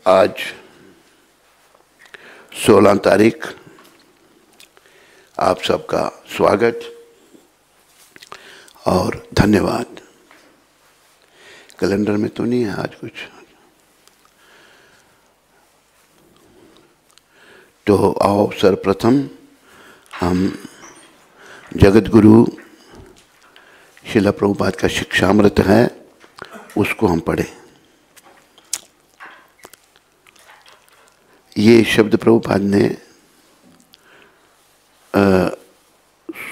आज 16 तारीख, आप सबका स्वागत और धन्यवाद। कैलेंडर में तो नहीं है आज कुछ, तो आओ सर्वप्रथम हम जगत गुरु श्रील प्रभुपाद का शिक्षामृत है, उसको हम पढ़ें। ये शब्द प्रभुपाद ने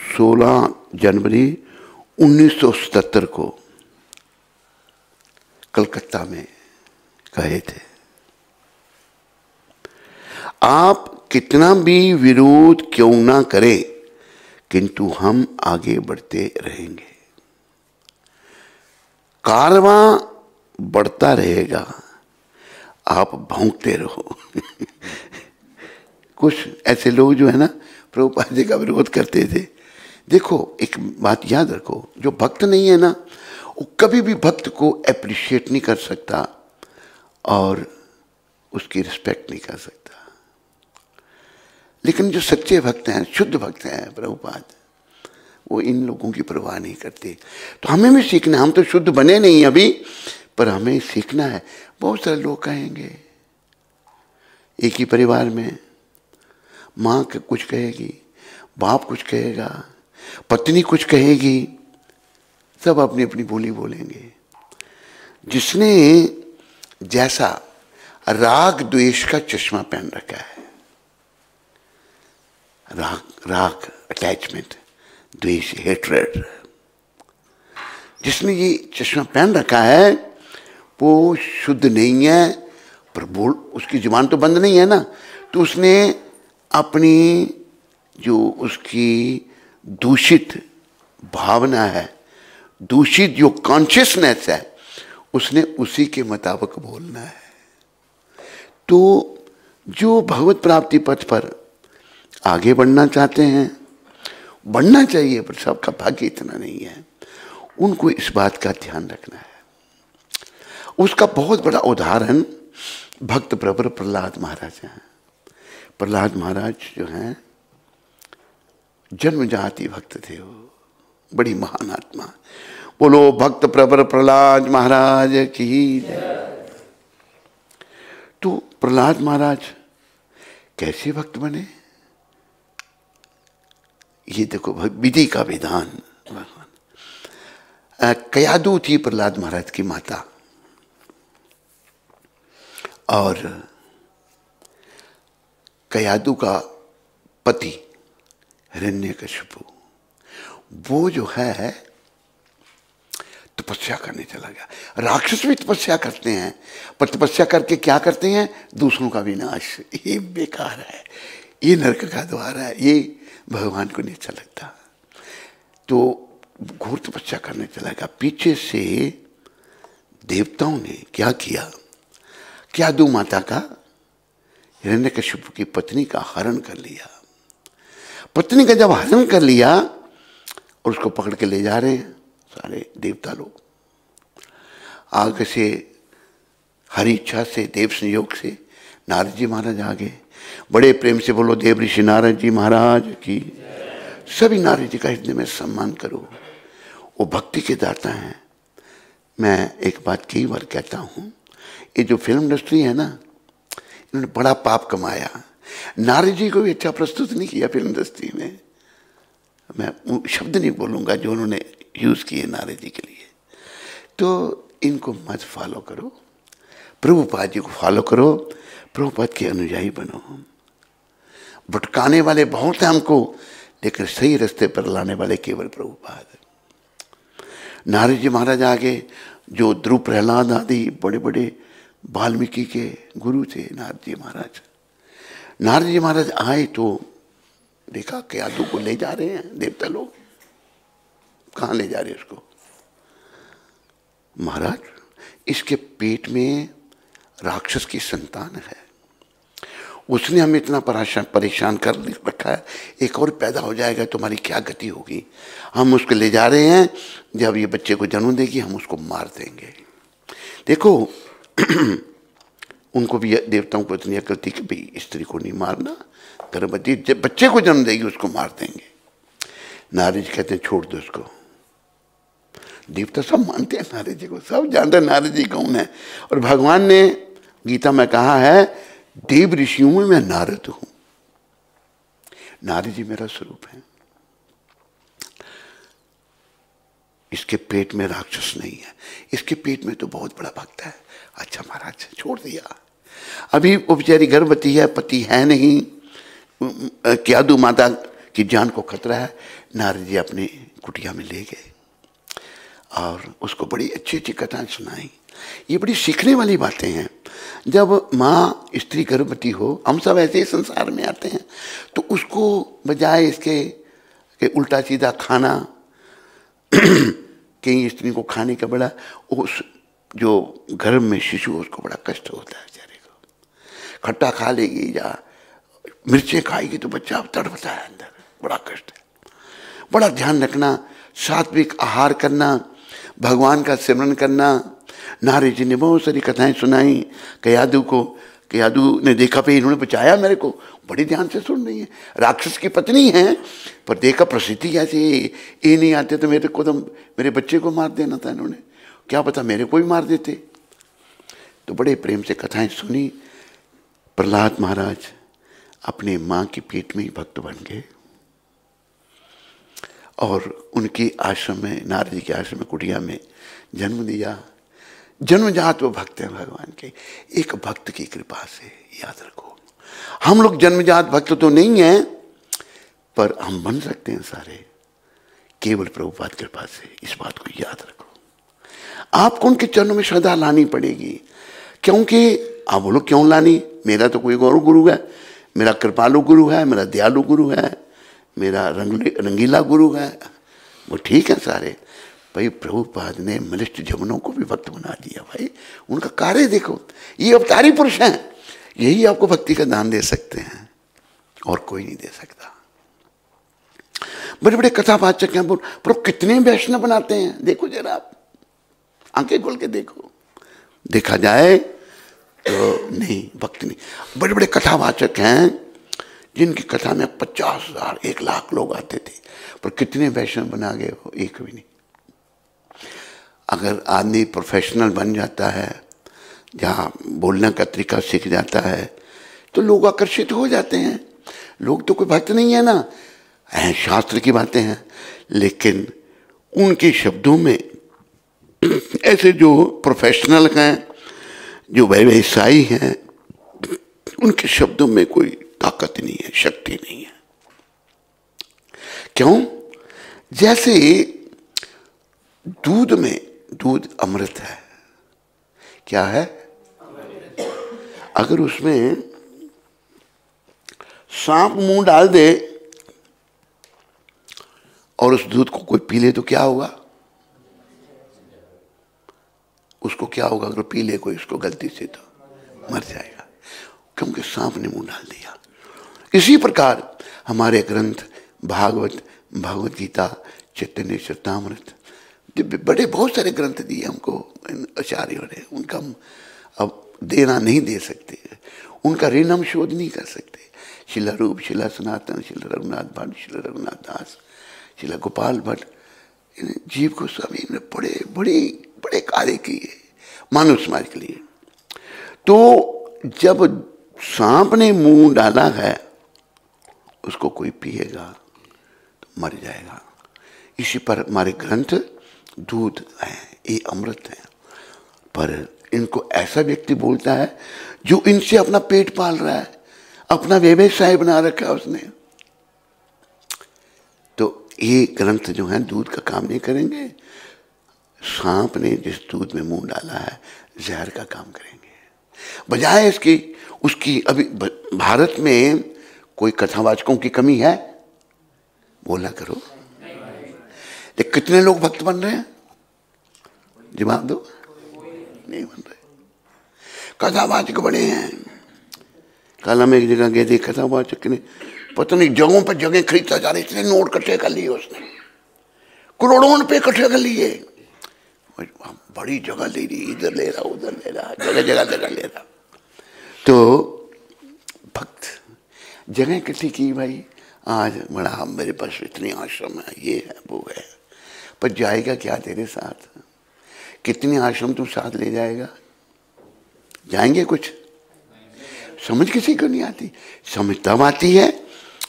16 जनवरी 1977 को कलकत्ता में कहे थे। आप कितना भी विरोध क्यों ना करें, किंतु हम आगे बढ़ते रहेंगे। कारवां बढ़ता रहेगा, आप भौंकते रहो। कुछ ऐसे लोग जो है ना प्रभुपाद जी का विरोध करते थे। देखो एक बात याद रखो, जो भक्त नहीं है ना वो कभी भी भक्त को एप्रिशिएट नहीं कर सकता और उसकी रिस्पेक्ट नहीं कर सकता। लेकिन जो सच्चे भक्त हैं, शुद्ध भक्त हैं प्रभुपाद, वो इन लोगों की परवाह नहीं करते। तो हमें भी सीखना है। हम तो शुद्ध बने नहीं अभी, पर हमें सीखना है। बहुत सारे लोग कहेंगे, एक ही परिवार में माँ कुछ कहेगी, बाप कुछ कहेगा, पत्नी कुछ कहेगी, सब अपनी अपनी बोली बोलेंगे। जिसने जैसा राग द्वेष का चश्मा पहन रखा है, राग अटैचमेंट, द्वेष हेट्रेड, जिसने ये चश्मा पहन रखा है वो शुद्ध नहीं है। पर बोल, उसकी जुबान तो बंद नहीं है ना, तो उसने अपनी जो उसकी दूषित भावना है, दूषित जो कॉन्शियसनेस है, उसने उसी के मुताबिक बोलना है। तो जो भगवत प्राप्ति पथ पर आगे बढ़ना चाहते हैं, बढ़ना चाहिए, पर सबका भाग्य इतना नहीं है, उनको इस बात का ध्यान रखना है। उसका बहुत बड़ा उदाहरण भक्त प्रवर प्रहलाद महाराज हैं। प्रहलाद महाराज जो हैं जन्म जाति भक्त थे, वो बड़ी महान आत्मा। बोलो भक्त प्रवर प्रहलाद महाराज की। तो प्रहलाद महाराज कैसे भक्त बने, ये देखो विधि का विधान। कयादू थी प्रहलाद महाराज की माता, और कयादू का पति हिरण्यकशिपु, वो जो है तपस्या करने चला गया। राक्षस भी तपस्या करते हैं, पर तपस्या करके क्या करते हैं, दूसरों का विनाश। ये बेकार है, ये नरक का द्वार है, ये भगवान को नहीं अच्छा लगता। तो घोर तपस्या करने चला गया। पीछे से देवताओं ने क्या किया, कयादू माता का, हिरण्यकशिपु की पत्नी का हरण कर लिया। पत्नी का जब हरण कर लिया और उसको पकड़ के ले जा रहे हैं सारे देवता लोग, आगे से हरी इच्छा से, देव संयोग से नारद जी महाराज आगे, बड़े प्रेम से बोलो देव ऋषि नारद जी महाराज की। सभी नारद जी का हृदय में सम्मान करो, वो भक्ति के दाता हैं। मैं एक बात कई बार कहता हूँ, ये जो फिल्म इंडस्ट्री है ना, इन्होंने बड़ा पाप कमाया। नारद जी को भी अच्छा प्रस्तुत नहीं किया फिल्म इंडस्ट्री में। मैं शब्द नहीं बोलूँगा जो उन्होंने यूज़ किए नारद जी के लिए। तो इनको मत फॉलो करो, प्रभुपाद जी को फॉलो करो, प्रभुपाद के अनुयायी बनो। भटकाने वाले बहुत हैं हमको, लेकिन सही रास्ते पर लाने वाले केवल प्रभुपाद। नारद जी महाराज आगे, जो ध्रुव प्रहलाद आदि बड़े बड़े वाल्मीकि के गुरु थे नारद जी महाराज। नारद जी महाराज आए तो देखा कयादू को ले जा रहे हैं देवता लोग। कहाँ ले जा रहे हैं उसको? महाराज, इसके पेट में राक्षस की संतान है, उसने हमें इतना परेशान कर रखा है, एक और पैदा हो जाएगा तुम्हारी क्या गति होगी। हम उसको ले जा रहे हैं, जब ये बच्चे को जन्म देगी हम उसको मार देंगे। देखो उनको भी देवताओं को इतनी अकल थी कि भाई स्त्री को नहीं मारना, गर्भवती जब बच्चे को जन्म देगी उसको मार देंगे। नारद जी कहते हैं छोड़ दो उसको। देवता सब मानते हैं नारद जी को, सब जानते हैं नारद जी कौन है। और भगवान ने गीता में कहा है देव ऋषियों में मैं नारद हूं। नारद जी मेरा स्वरूप है। इसके पेट में राक्षस नहीं है, इसके पेट में तो बहुत बड़ा भक्त है। अच्छा महाराज छोड़ दिया। अभी वो बेचारी गर्भवती है, पति है नहीं, क्यादू माता की जान को खतरा है। नारद जी अपनी कुटिया में ले गए और उसको बड़ी अच्छी अच्छी कथाएं सुनाई। ये बड़ी सीखने वाली बातें हैं। जब माँ स्त्री गर्भवती हो, हम सब ऐसे ही संसार में आते हैं, तो उसको बजाय इसके कि उल्टा सीधा खाना कई स्त्री को खाने का बड़ा, उस जो गर्भ में शिशु उसको बड़ा कष्ट होता है बेचारे को। खट्टा खा लेगी या मिर्चें खाएगी तो बच्चा तड़पता है अंदर, बड़ा कष्ट है। बड़ा ध्यान रखना, सात्विक आहार करना, भगवान का सिमरन करना। नारद जी ने बहुत सारी कथाएं सुनाई कयादू को। कयादू ने देखा भाई इन्होंने बचाया मेरे को, बड़ी ध्यान से सुन रही है। राक्षस की पत्नी है पर देखा प्रसिद्धि ऐसी, ये नहीं आते तो मेरे को तो मेरे बच्चे को मार देना था इन्होंने, क्या पता मेरे को भी मार देते। तो बड़े प्रेम से कथाएं सुनी। प्रहलाद महाराज अपने माँ की पेट में ही भक्त बन गए और उनके आश्रम में, नारद जी के आश्रम में कुटिया में जन्म दिया। जन्मजात वो भक्त हैं भगवान के। एक भक्त की कृपा से, याद रखो। हम लोग जन्मजात भक्त तो नहीं हैं पर हम बन सकते हैं सारे केवल प्रभुपाद कृपा से। इस बात को याद रखो। आपको उनके चरणों में श्रद्धा लानी पड़ेगी। क्योंकि आप बोलो क्यों लानी, मेरा तो कोई और गुरु है, मेरा कृपालु गुरु है, मेरा दयालु गुरु है, मेरा रंगीला गुरु है, वो ठीक है सारे। भाई प्रभुपाद ने मलिष्ठ जमनों को भी भक्त बना दिया। भाई उनका कार्य देखो, ये अवतारी पुरुष हैं, यही आपको भक्ति का दान दे सकते हैं और कोई नहीं दे सकता। बड़े बड़े कथावाचक हैं, पर कितने वैष्णव बनाते हैं, देखो जरा आप आंखें खोल के देखो। देखा जाए तो नहीं, भक्त नहीं। बड़े बड़े कथावाचक हैं जिनकी कथा में 50,000 1,00,000 लोग आते थे, पर कितने वैष्णव बना गए हो, एक भी नहीं। अगर आदमी प्रोफेशनल बन जाता है, जहाँ बोलने का तरीका सीख जाता है, तो लोग आकर्षित हो जाते हैं। लोग तो कोई भक्त नहीं है ना, शास्त्र की बातें हैं, लेकिन उनके शब्दों में ऐसे जो प्रोफेशनल हैं, जो व्यवसायी हैं, उनके शब्दों में कोई ताकत नहीं है, शक्ति नहीं है। क्यों? जैसे दूध में, दूध अमृत है, क्या है? अगर उसमें सांप मुंह डाल दे और उस दूध को कोई पी ले तो क्या होगा? उसको क्या होगा अगर पी ले कोई उसको गलती से, तो मर जाएगा, क्योंकि सांप ने मुंह डाल दिया। इसी प्रकार हमारे ग्रंथ भागवत, भगवत गीता, चैतन्य चरितामृत, बड़े बहुत सारे ग्रंथ दिए हमको आचार्यों ने, उनका हम अब देना नहीं दे सकते, उनका ऋण हम शोध नहीं कर सकते। शिला रूप, शिला सनातन, शिला रघुनाथ भट्ट, शिला रघुनाथ दास, शिला गोपाल भट्ट, जीव गोस्वामी ने बड़े बड़े बड़े कार्य किए मानव समाज के लिए। तो जब सांप ने मुंह डाला है, उसको कोई पिएगा तो मर जाएगा। इसी पर हमारे ग्रंथ दूध है, ये अमृत है। पर इनको ऐसा व्यक्ति बोलता है जो इनसे अपना पेट पाल रहा है, अपना व्यवसाय बना रखा है उसने। तो ये ग्रंथ जो है दूध का काम नहीं करेंगे। सांप ने जिस दूध में मुंह डाला है, जहर का काम करेंगे। बजाय इसकी उसकी, अभी भारत में कोई कथावाचकों की कमी है? बोला करो। लेकिन कितने लोग भक्त बन रहे हैं? जवाब दो। नहीं बन रहे। कथावाचक बड़े हैं। कल हम एक जगह गए थे, कथावाचक ने पता नहीं जगहों पर जगह खरीदता जा रहे, इतने नोट इकट्ठे कर लिए उसने, करोड़ों रुपए इकट्ठे कर लिए। बड़ी जगह ले रही, इधर ले रहा, उधर ले रहा, जगह जगह ले रहा। तो भक्त जगह इकट्ठी की, भाई आज बड़ा मेरे पास इतनी आश्रम है, ये है वो है, पर जाएगा क्या तेरे साथ? कितने आश्रम तू साथ ले जाएगा? जाएंगे कुछ? समझ किसी को नहीं आती। समझ तब आती है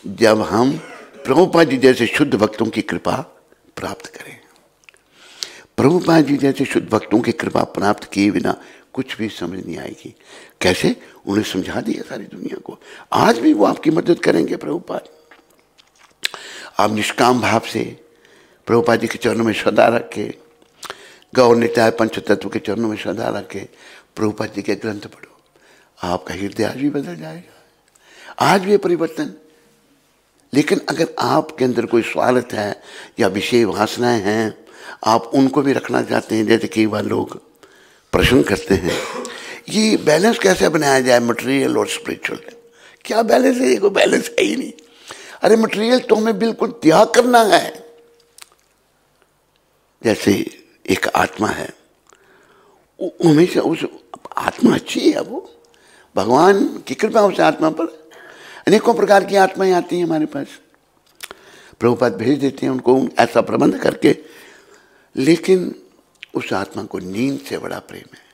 जब हम प्रभुपाद जी जैसे शुद्ध भक्तों की कृपा प्राप्त करें। प्रभुपाद जी जैसे शुद्ध भक्तों की कृपा प्राप्त किए बिना कुछ भी समझ नहीं आएगी। कैसे? उन्हें समझा दिया सारी दुनिया को। आज भी वो आपकी मदद करेंगे प्रभुपाद। आप निष्काम भाव से प्रभुपाद जी के चरणों में श्रद्धा रख के, गौर निताय पंचतत्व के चरणों में श्रद्धा रख के प्रभुपाद जी के ग्रंथ पढ़ो, आपका हृदय आज भी बदल जाएगा। आज भी परिवर्तन। लेकिन अगर आपके अंदर कोई स्वार्थ है या विषय वासनाएं हैं, आप उनको भी रखना चाहते हैं, जैसे कई बार लोग प्रश्न करते हैं ये बैलेंस कैसे बनाया जाए मटेरियल और स्पिरिचुअल? क्या बैलेंस है? ये कोई बैलेंस है ही नहीं। अरे मटेरियल तो हमें बिल्कुल त्याग करना है। जैसे एक आत्मा है, हमेशा उस आत्मा अच्छी है, वो भगवान की कृपा उस आत्मा पर। अनेकों प्रकार की आत्माएं आती हैं हमारे पास, प्रभुपाद भेज देते हैं उनको ऐसा प्रबंध करके, लेकिन उस आत्मा को नींद से बड़ा प्रेम है।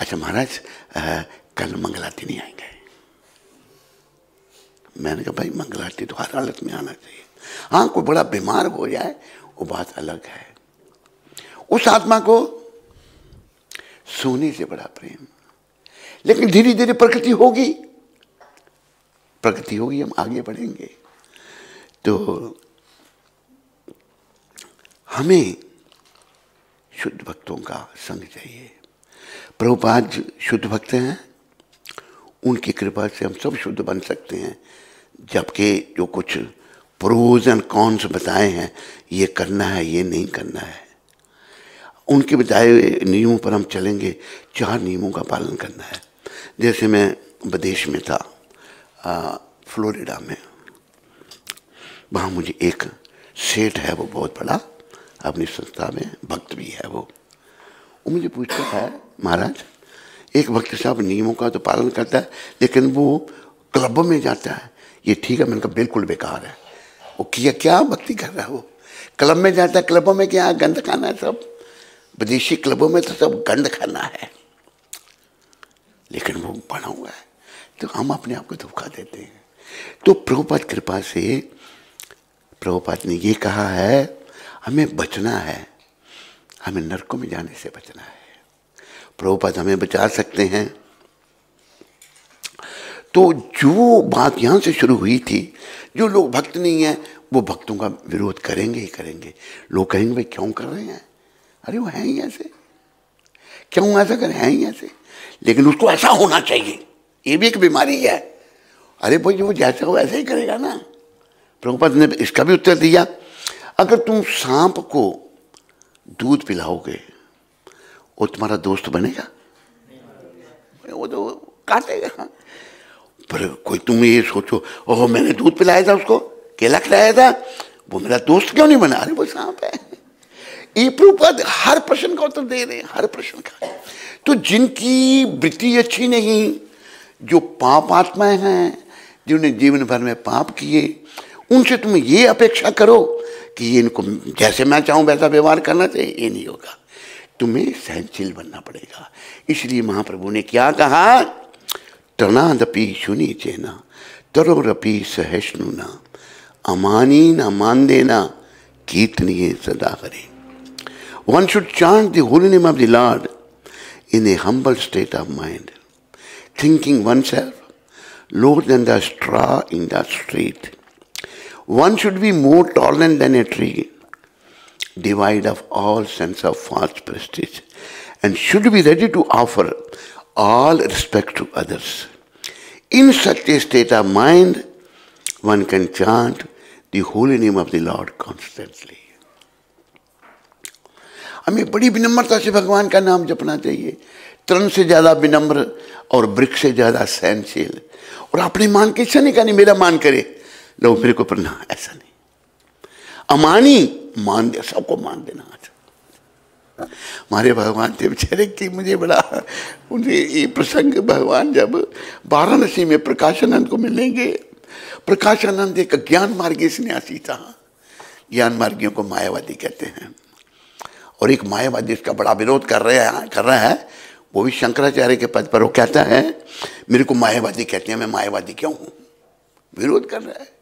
अच्छा महाराज कल मंगलाती नहीं आएंगे? मैंने कहा भाई मंगलाती तो हर हालत में आना चाहिए। हाँ कोई बड़ा बीमार हो जाए वो बात अलग है। उस आत्मा को सोने से बड़ा प्रेम। लेकिन धीरे धीरे प्रकृति होगी, प्रकृति होगी, हम आगे बढ़ेंगे। तो हमें शुद्ध भक्तों का संग चाहिए। प्रभुपाद शुद्ध भक्त हैं, उनकी कृपा से हम सब शुद्ध बन सकते हैं। जबकि जो कुछ प्रोज एंड कॉन्स बताए हैं, ये करना है ये नहीं करना है, उनके बताए हुए नियमों पर हम चलेंगे। 4 नियमों का पालन करना है। जैसे मैं विदेश में था, फ्लोरिडा में, वहाँ मुझे एक सेठ है, वो बहुत बड़ा अपनी संस्था में भक्त भी है। वो मुझे पूछता है महाराज एक भक्त साहब नियमों का तो पालन करता है लेकिन वो क्लबों में जाता है, ये ठीक है? मैंने कहा बिल्कुल बेकार है। वो किया क्या भक्ति कर रहा है? वो क्लब में जाता है, क्लबों में क्या गंद खाना है? सब विदेशी क्लबों में तो सब गंद खाना है, लेकिन वो बना हुआ है। तो हम अपने आप को धोखा देते हैं। तो प्रभुपाद कृपा से प्रभुपाद ने ये कहा है हमें बचना है, हमें नरकों में जाने से बचना है। प्रभुपाद हमें बचा सकते हैं। तो जो बात यहाँ से शुरू हुई थी, जो लोग भक्त नहीं हैं वो भक्तों का विरोध करेंगे ही करेंगे। लोग कहेंगे भाई क्यों कर रहे हैं? अरे वो हैं ही ऐसे, क्यों ऐसा करें? हैं ही ऐसे। लेकिन उसको ऐसा होना चाहिए, ये भी एक बीमारी है। अरे भाई वो जैसा हो ऐसा ही करेगा ना। प्रभुपाद ने इसका भी उत्तर दिया, अगर तुम सांप को दूध पिलाओगे वो तुम्हारा दोस्त बनेगा? वो तो काटेगा। पर कोई तुम ये सोचो ओह मैंने दूध पिलाया था उसको, केला खिलाया था, वो मेरा दोस्त क्यों नहीं बना? अरे वो सांप है। ये प्रभुपाद हर प्रश्न का उत्तर दे रहे हैं, हर प्रश्न का। तो जिनकी वृत्ति अच्छी नहीं, जो पाप आत्माएं हैं, जिन्होंने जीवन भर में पाप किए, उनसे तुम ये अपेक्षा करो कि ये इनको जैसे मैं चाहूं वैसा व्यवहार करना चाहिए, ये नहीं होगा। तुम्हें सहनशील बनना पड़ेगा। इसलिए महाप्रभु ने क्या कहा, तनादपि शुनि चेना तरोरपि सहिष्णुना अमानी न मान देना कीर्तनीय सदा हरे। One should chant the holy name of the Lord in a humble state of mind, thinking oneself lower than the straw in the street. One should be more tolerant than a tree, devoid of all sense of false prestige, and should be ready to offer all respect to others. In such a state of mind, one can chant the holy name of the Lord constantly. हमें बड़ी विनम्रता से भगवान का नाम जपना चाहिए। तृण से ज्यादा विनम्र और वृक्ष से ज्यादा सहनशील। और अपने मान के ऐसा नहीं कहनी मेरा मान करे लो मेरे को प्रणाम, ऐसा नहीं। अमानी मान दे, सबको मान देना। हमारे भगवान थे बेचारे कि मुझे बड़ा उन्हें ये प्रसंग, भगवान जब वाराणसी में प्रकाशानंद को मिलेंगे, प्रकाशानंद एक ज्ञान मार्गी सन्यासी था। ज्ञान मार्गियों को मायावादी कहते हैं, और एक मायावादी इसका बड़ा विरोध कर रहा है, वो भी शंकराचार्य के पद पर। वो कहता है मेरे को मायावादी कहते हैं, मैं मायावादी क्यों हूँ, विरोध कर रहा है।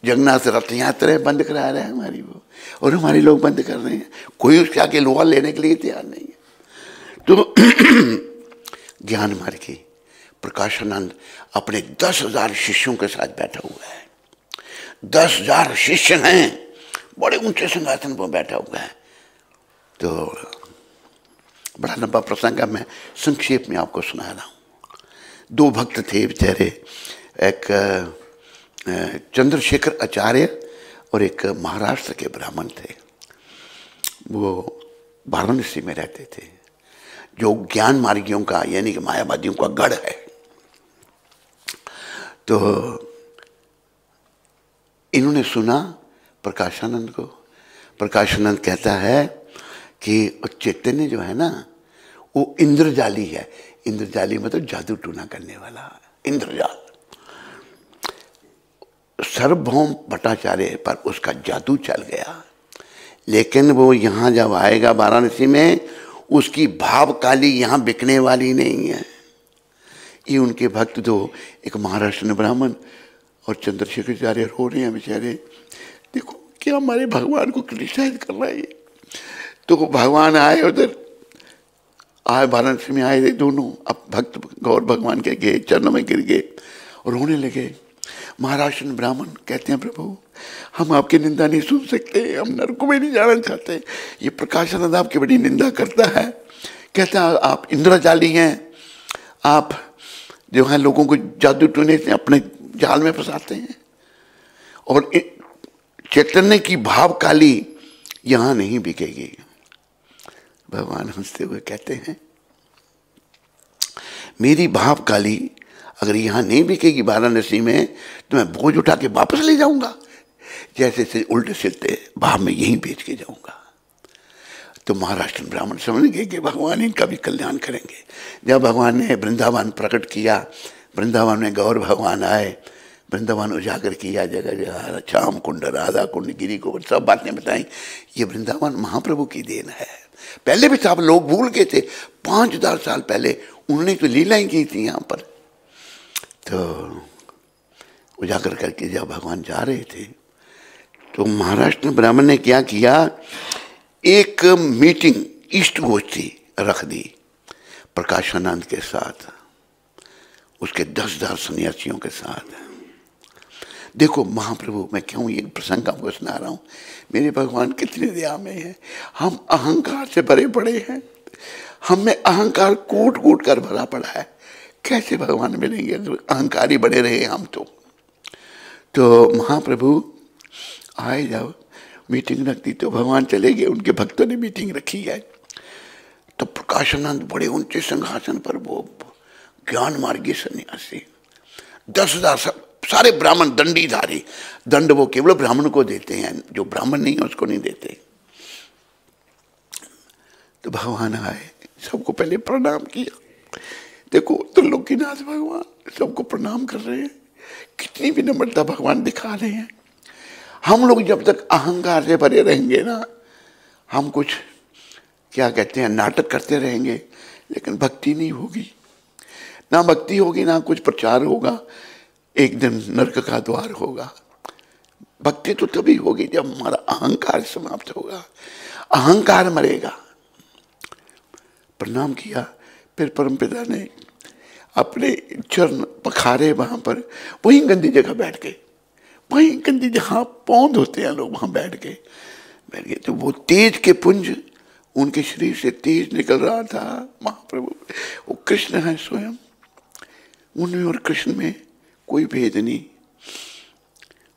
जगन्नाथ रथ यात्रा बंद करा रहे हैं हमारी वो, और हमारे लोग बंद कर रहे हैं, कोई उसके आगे लोहा लेने के लिए तैयार नहीं है। तो ज्ञान मार्गी प्रकाशानंद अपने 10,000 शिष्यों के साथ बैठा हुआ है। 10,000 शिष्य हैं, बड़े ऊंचे सिंहासन पर बैठा हुआ है। तो बड़ा लंबा प्रसंग है, मैं संक्षेप में आपको सुना रहा हूँ। 2 भक्त थे बेचारे, एक चंद्रशेखर आचार्य और एक महाराष्ट्र के ब्राह्मण थे। वो वाराणसी में रहते थे, जो ज्ञान मार्गियों का यानी कि मायावादियों का गढ़ है। तो इन्होंने सुना प्रकाशानंद को। प्रकाशानंद कहता है कि चैतन्य जो है ना वो इंद्रजाली है। इंद्रजाली मतलब जादू टूना करने वाला, इंद्रजाल। सार्वभौम भट्टाचार्य पर उसका जादू चल गया, लेकिन वो यहाँ जब आएगा वाराणसी में, उसकी भाव काली यहाँ बिकने वाली नहीं है। ये उनके भक्त दो, एक महाराष्ट्र ब्राह्मण और चंद्रशेखर आचार्य रो रहे हैं बेचारे, देखो क्या हमारे भगवान को क्रिटिसाइज कर रहा है। तो भगवान आए, उधर आए, वाराणसी में आए थे दोनों। अब भक्त गौर भगवान के गए, चरणों में गिर गए और रोने लगे। महाराष्ट्र ब्राह्मण कहते हैं प्रभु हम आपकी निंदा नहीं सुन सकते, हम नरक में नहीं जाना चाहते। ये प्रकाशानंद आपकी बड़ी निंदा करता है, कहता है आप इंद्रजाली हैं, आप जो है लोगों को जादू टूने से अपने जाल में फंसाते हैं, और चैतन्य की भाव काली यहाँ नहीं बिकेगी। भगवान हंसते हुए कहते हैं मेरी भाव काली अगर यहाँ नहीं बिकेगी वाराणसी में, तो मैं बोझ उठा के वापस ले जाऊंगा, जैसे से उल्टे सिलते भाव में यहीं बेच के जाऊंगा। तो महाराष्ट्र ब्राह्मण समझ गए कि भगवान इनका भी कल्याण करेंगे। जब भगवान ने वृंदावन प्रकट किया, वृंदावन में गौर भगवान आए, वृंदावन उजागर किया, जगह जगह श्याम कुंड, राधा कुंड, गिरी गोवर्धन, सब बातें बताई। ये वृंदावन महाप्रभु की देन है। पहले भी सब लोग भूल गए थे, 5000 साल पहले उन्होंने तो लीलाएं की थी यहाँ पर। तो उजागर करके जब भगवान जा रहे थे, तो महाराष्ट्र ब्राह्मण ने क्या किया, एक मीटिंग इष्ट गोष्ठी रख दी प्रकाशानंद के साथ, उसके 10,000 सन्यासियों के साथ। देखो महाप्रभु, मैं क्यों ये प्रसंग आपको सुना रहा हूँ, मेरे भगवान कितने दया में है। हम अहंकार से भरे पड़े हैं, हम में अहंकार कूट कूट कर भरा पड़ा है। कैसे भगवान मिलेंगे अगर अहंकारी बने रहे हम तो महाप्रभु आए, जब मीटिंग रख दी तो भगवान चले गए, उनके भक्तों ने मीटिंग रखी है। तो प्रकाशानंद बड़े ऊंचे सिंहासन पर, वो ज्ञान मार्गी सन्यासी, 10,000 सारे ब्राह्मण दंडीधारी। दंड वो केवल ब्राह्मण को देते हैं, जो ब्राह्मण नहीं है उसको नहीं देते। तो भगवान आए, सबको पहले प्रणाम किया। देखो त्रिलोकीनाथ भगवान सबको प्रणाम कर रहे हैं, कितनी भी नम्रता भगवान दिखा रहे हैं। हम लोग जब तक अहंकार से भरे रहेंगे ना, हम कुछ क्या कहते हैं नाटक करते रहेंगे, लेकिन भक्ति नहीं होगी। ना भक्ति होगी ना कुछ प्रचार होगा, एक दिन नरक का द्वार होगा। भक्ति तो तभी होगी जब हमारा अहंकार समाप्त होगा, अहंकार मरेगा। प्रणाम किया, फिर परमपिता ने अपने चरण पखारे वहां पर, वहीं गंदी जगह बैठ गए, वहीं गंदी जहाँ पौंध होते हैं लोग, वहां बैठ गए। तो वो तेज के पुंज, उनके शरीर से तेज निकल रहा था। महाप्रभु वो कृष्ण है स्वयं, उनमें और कृष्ण में कोई भेद नहीं।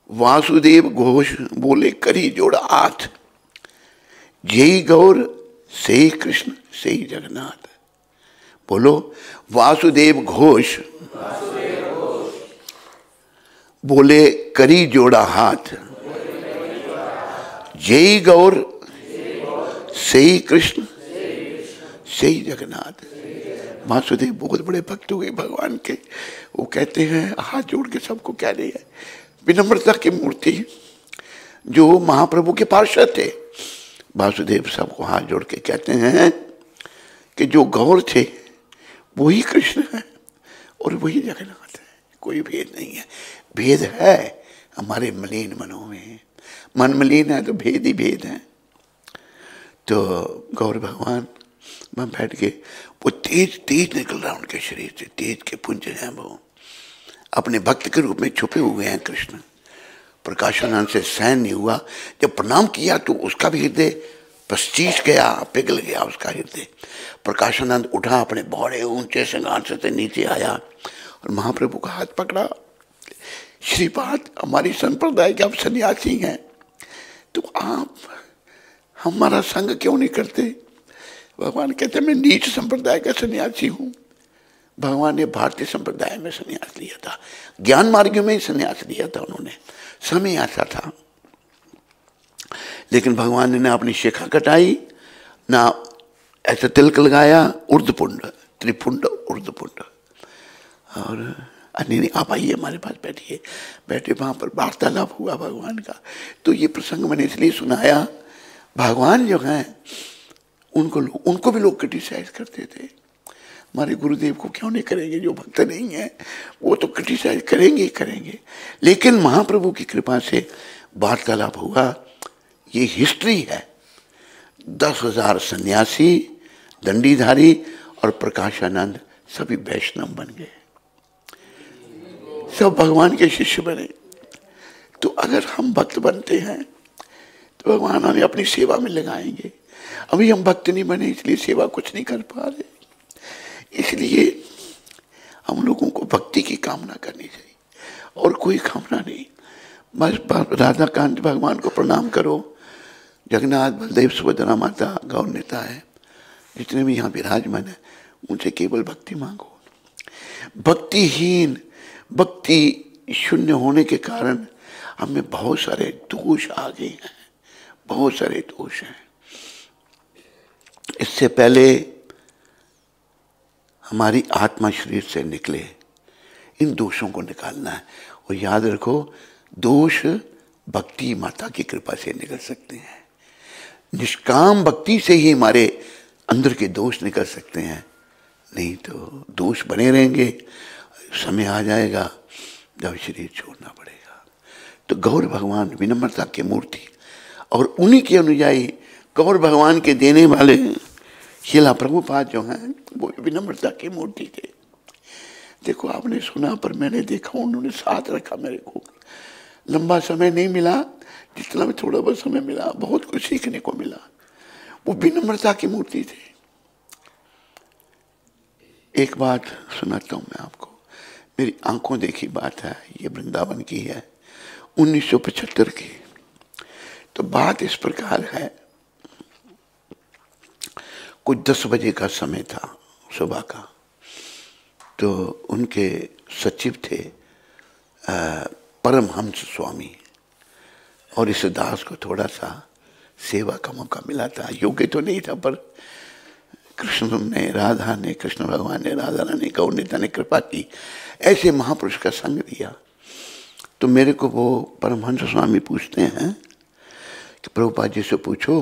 वासुदेव घोष बोले करी जोड़ा हाथ, जय गौर से कृष्ण से जगन्नाथ। बोलो वासुदेव घोष बोले करी जोड़ा हाथ, जय गौर से कृष्ण सही जगन्नाथ। वासुदेव बहुत बड़े भक्त हुए भगवान के। वो कहते हैं, हाथ जोड़ के सबको कह रही है, विनम्रता की मूर्ति जो महाप्रभु के पार्षद थे, वासुदेव सबको हाथ जोड़ के कहते हैं कि जो गौर थे वही कृष्ण है और वही जगन्नाथ है, कोई भेद नहीं है। भेद है हमारे मलिन मनों में, मन मलिन है तो भेद ही भेद है। तो गौर भगवान वहाँ बैठ के, वो तेज तेज निकल रहा है उनके शरीर से, तेज के पुंज हैं, वो अपने भक्त के रूप में छुपे हुए हैं कृष्ण। प्रकाशानंद से सहन नहीं हुआ, जब प्रणाम किया तो उसका भी हृदय पश्चीस गया, पिघल गया उसका हृदय। प्रकाशानंद उठा, अपने बड़े ऊंचे सिंहासन से नीचे आया और महाप्रभु का हाथ पकड़ा। श्रीपाद, हमारी संप्रदाय के आप सन्यासी हैं, तो आप हमारा संग क्यों नहीं करते? भगवान कहते मैं नीच संप्रदाय का सन्यासी हूँ। भगवान ने भारतीय संप्रदाय में सन्यास लिया था, ज्ञान मार्ग में ही सन्यास लिया था उन्होंने, समय ऐसा था। लेकिन भगवान ने ना अपनी शिखा कटाई, ना ऐसा तिलक लगाया, ऊर्ध्वपुंड, त्रिपुंड ऊर्ध्वपुंड। और नहीं, आप आइए हमारे पास बैठिए। बैठे, वहाँ पर वार्तालाप हुआ भगवान का। तो ये प्रसंग मैंने इसलिए सुनाया, भगवान जो हैं उनको भी लोग क्रिटिसाइज करते थे। हमारे गुरुदेव को क्यों नहीं करेंगे? जो भक्त नहीं है वो तो क्रिटिसाइज करेंगे ही करेंगे। लेकिन महाप्रभु की कृपा से वार्तालाप हुआ, ये हिस्ट्री है। 10,000 सन्यासी, दंडीधारी और प्रकाशानंद सभी वैष्णव बन गए, सब भगवान के शिष्य बने। तो अगर हम भक्त बनते हैं तो भगवान हमें अपनी सेवा में लगाएंगे। अभी हम भक्त नहीं बने, इसलिए सेवा कुछ नहीं कर पा रहे। इसलिए हम लोगों को भक्ति की कामना करनी चाहिए और कोई कामना नहीं। बस राधा कांत भगवान को प्रणाम करो, जगन्नाथ, बलदेव, सुभद्रा माता, गौर नेता है, जितने भी यहाँ विराजमान है, उनसे केवल भक्ति मांगो। भक्तिहीन, भक्ति शून्य होने के कारण हमें बहुत सारे दोष आ गए हैं, बहुत सारे दोष हैं। इससे पहले हमारी आत्मा शरीर से निकले, इन दोषों को निकालना है। और याद रखो, दोष भक्ति माता की कृपा से निकल सकते हैं। निष्काम भक्ति से ही हमारे अंदर के दोष निकल सकते हैं, नहीं तो दोष बने रहेंगे। समय आ जाएगा जब शरीर छोड़ना पड़ेगा। तो गौर भगवान विनम्रता की मूर्ति, और उन्हीं के अनुयायी गौर भगवान के देने वाले शिला प्रभुपाद जो हैं वो विनम्रता की मूर्ति थे। देखो, आपने सुना, पर मैंने देखा उन्होंने साथ रखा मेरे को। लंबा समय नहीं मिला, जितना भी थोड़ा बहुत समय मिला, बहुत कुछ सीखने को मिला। वो विनम्रता की मूर्ति थे। एक बात सुनाता हूं मैं आपको, मेरी आंखों देखी बात है, ये वृंदावन की है, 1975 की। तो बात इस प्रकार है, कुछ 10 बजे का समय था सुबह का। तो उनके सचिव थे परमहंस स्वामी, और इस दास को थोड़ा सा सेवा का मौका मिला था। योग्य तो नहीं था, पर कृष्ण ने, राधा ने, कृष्ण भगवान ने, राधा रानी, गौर नेता ने कृपा की, ऐसे महापुरुष का संग दिया। तो मेरे को वो परमहंस स्वामी पूछते हैं कि प्रभुपाद जी से पूछो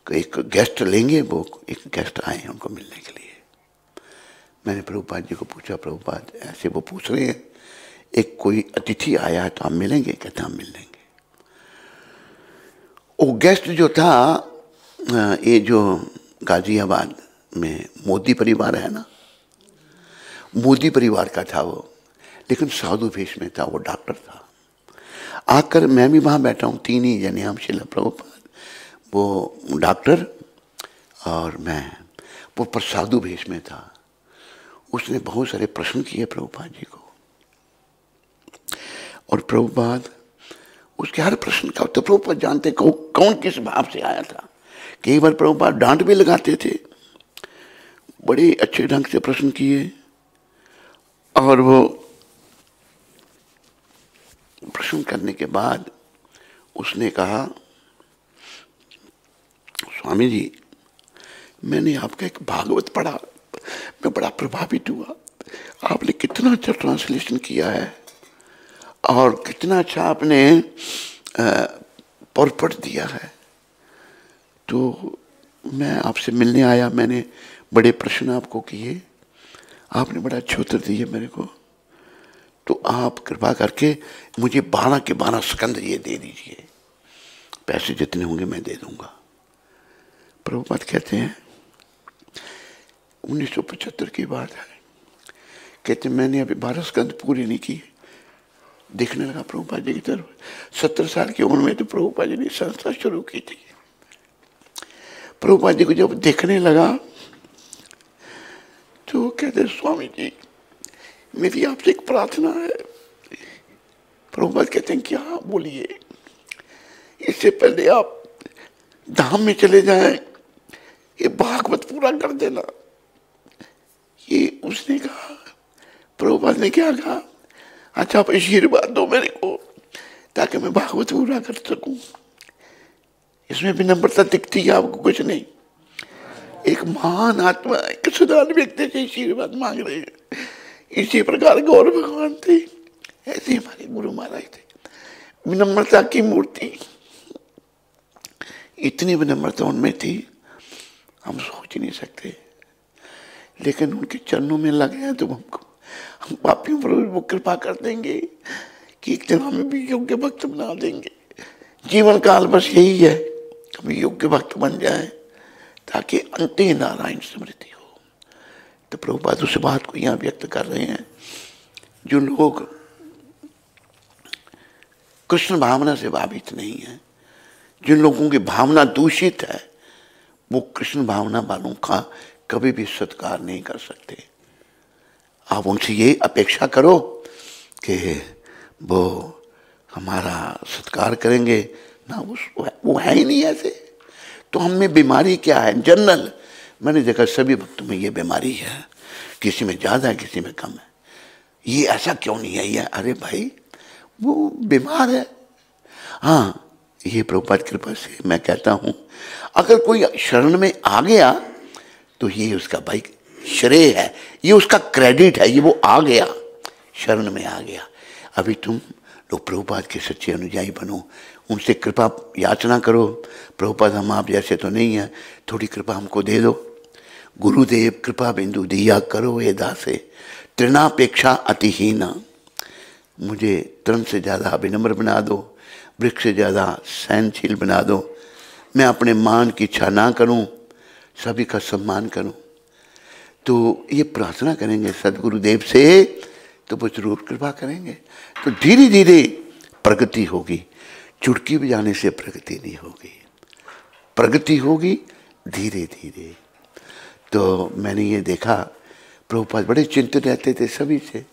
कि एक गेस्ट लेंगे। वो एक गेस्ट आए हैं उनको मिलने के लिए। मैंने प्रभुपाद जी को पूछा, प्रभुपाद ऐसे वो पूछ रहे हैं, एक कोई अतिथि आया है तो आप मिलेंगे? कहते हम मिल लेंगे। वो गेस्ट जो था, ये जो गाजियाबाद में मोदी परिवार है ना, मोदी परिवार का था वो, लेकिन साधु वेश में था, वो डॉक्टर था। आकर मैं भी वहाँ बैठा हूँ, 3 ही जने हम, शिला प्रभुपाद, वो डॉक्टर और मैं। वो पर साधु वेश में था। उसने बहुत सारे प्रश्न किए प्रभुपाद जी को, और प्रभुपाद उसके हर प्रश्न का उत्तर, प्रभुपाद जानते कौन किस भाव से आया था। कई बार प्रभुपाद डांट भी लगाते थे। बड़े अच्छे ढंग से प्रश्न किए, और वो प्रश्न करने के बाद उसने कहा, स्वामी जी मैंने आपका एक भागवत पढ़ा, मैं बड़ा प्रभावित हुआ। आपने कितना अच्छा ट्रांसलेशन किया है और कितना अच्छा आपने पॉरपट दिया है। तो मैं आपसे मिलने आया, मैंने बड़े प्रश्न आपको किए, आपने बड़ा अच्छे उत्तर दिए मेरे को। तो आप कृपा करके मुझे 12 के 12 स्कंद ये दे दीजिए, पैसे जितने होंगे मैं दे दूंगा। प्रभुपाद कहते हैं 1975 की बात है, कहते मैंने अभी 12 स्कंद पूरे नहीं किए, देखने लगा प्रभुपाद जी की तरफ। 70 साल की उम्र में तो प्रभुपाद जी ने संस्था शुरू की थी। प्रभुपाद जी को जब देखने लगा तो कहते स्वामी जी मेरी आपसे एक प्रार्थना है। प्रभुपाद कहते हैं क्या? बोलिए। इससे पहले आप धाम में चले जाएं, ये भागवत पूरा कर देना। ये उसने कहा, प्रभुपाद ने क्या कहा? अच्छा आप आशीर्वाद दो मेरे को ताकि मैं भागवत पूरा कर सकूं। इसमें विनम्रता दिखती है आपको? कुछ नहीं। एक महान आत्मा, एक सुधार व्यक्ति से आशीर्वाद मांग रहे हैं। इसी प्रकार गौर भगवान थे, ऐसे हमारे गुरु महाराज थे, विनम्रता की मूर्ति। इतनी विनम्रता उनमें थी हम सोच नहीं सकते। लेकिन उनके चरणों में लगे हैं तो हम पापियों पर वो कृपा कर देंगे कि एक दिन हमें भी योग्य भक्त बना देंगे। जीवन काल बस यही है, हम योग्य भक्त बन जाए ताकि अंते नारायण स्मृति हो। तो प्रभुपाद उस बात को यहाँ व्यक्त कर रहे हैं। जो लोग कृष्ण भावना से भावित नहीं है, जिन लोगों की भावना दूषित है, वो कृष्ण भावना वालों का कभी भी सत्कार नहीं कर सकते। आप उनसे ये अपेक्षा करो कि वो हमारा सत्कार करेंगे ना, वो है ही नहीं ऐसे। तो हम में बीमारी क्या है? जनरल मैंने देखा सभी भक्तों में ये बीमारी है, किसी में ज़्यादा है किसी में कम है। ये ऐसा क्यों नहीं है? ये अरे भाई वो बीमार है। हाँ, ये प्रभुपाद कृपा से मैं कहता हूँ, अगर कोई शरण में आ गया तो ये उसका भाई श्रेय है, ये उसका क्रेडिट है, ये वो आ गया, शरण में आ गया। अभी तुम लोग प्रभुपाद के सच्चे अनुयायी बनो, उनसे कृपा याचना करो। प्रभुपाद हम आप जैसे तो नहीं है, थोड़ी कृपा हमको दे दो। गुरुदेव कृपा बिंदु दिया करो ये दासे, तृणापेक्षा अतिहीना। मुझे तृण से ज़्यादा विनम्र बना दो, वृक्ष से ज़्यादा सहनशील बना दो। मैं अपने मान की इच्छा ना करूं, सभी का सम्मान करूं। तो ये प्रार्थना करेंगे सदगुरुदेव से तो वो जरूर कृपा करेंगे। तो धीरे धीरे प्रगति होगी, चुटकी बजाने से प्रगति नहीं होगी, प्रगति होगी धीरे धीरे। तो मैंने ये देखा प्रभुपाद बड़े चिंतित रहते थे सभी से,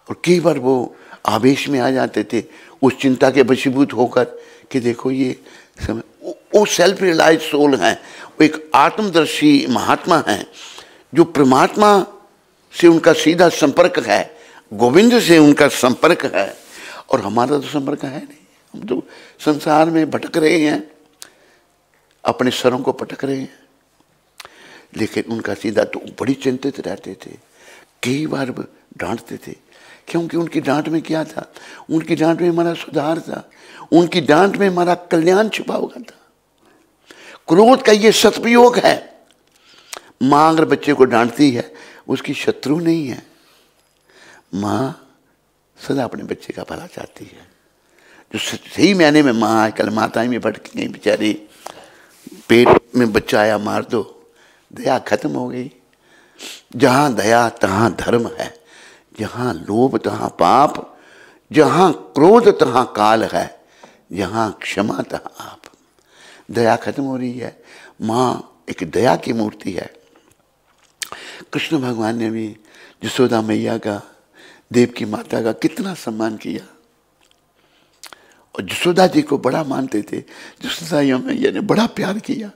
और कई बार वो आवेश में आ जाते थे उस चिंता के वशीभूत होकर कि देखो ये समय, वो सेल्फ रियलाइज सोल हैं, वो एक आत्मदर्शी महात्मा हैं जो परमात्मा से उनका सीधा संपर्क है, गोविंद से उनका संपर्क है। और हमारा तो संपर्क है नहीं, हम तो संसार में भटक रहे हैं, अपने सरों को पटक रहे हैं। लेकिन उनका सीधा, तो बड़ी चिंतित रहते थे, कई बार डांटते थे, क्योंकि उनकी डांट में क्या था? उनकी डांट में हमारा सुधार था, उनकी डांट में हमारा कल्याण छुपा हुआ था। क्रोध का ये सदुपयोग है। माँ अगर बच्चे को डांटती है उसकी शत्रु नहीं है, माँ सदा अपने बच्चे का भला चाहती है। जो सही मायने में माँ, आजकल माताएं में भटकी गई बेचारी, पेट में बच्चा आया मार दो, दया खत्म हो गई। जहाँ दया तहाँ धर्म है, जहाँ लोभ तहाँ पाप, जहाँ क्रोध तहाँ काल है, जहाँ क्षमा तहाँ आप। दया खत्म हो रही है। माँ एक दया की मूर्ति है। कृष्ण भगवान ने भी यशोदा मैया का, देवकी माता का कितना सम्मान किया, और यशोदा जी को बड़ा मानते थे। यशोदा मैया ने बड़ा प्यार किया,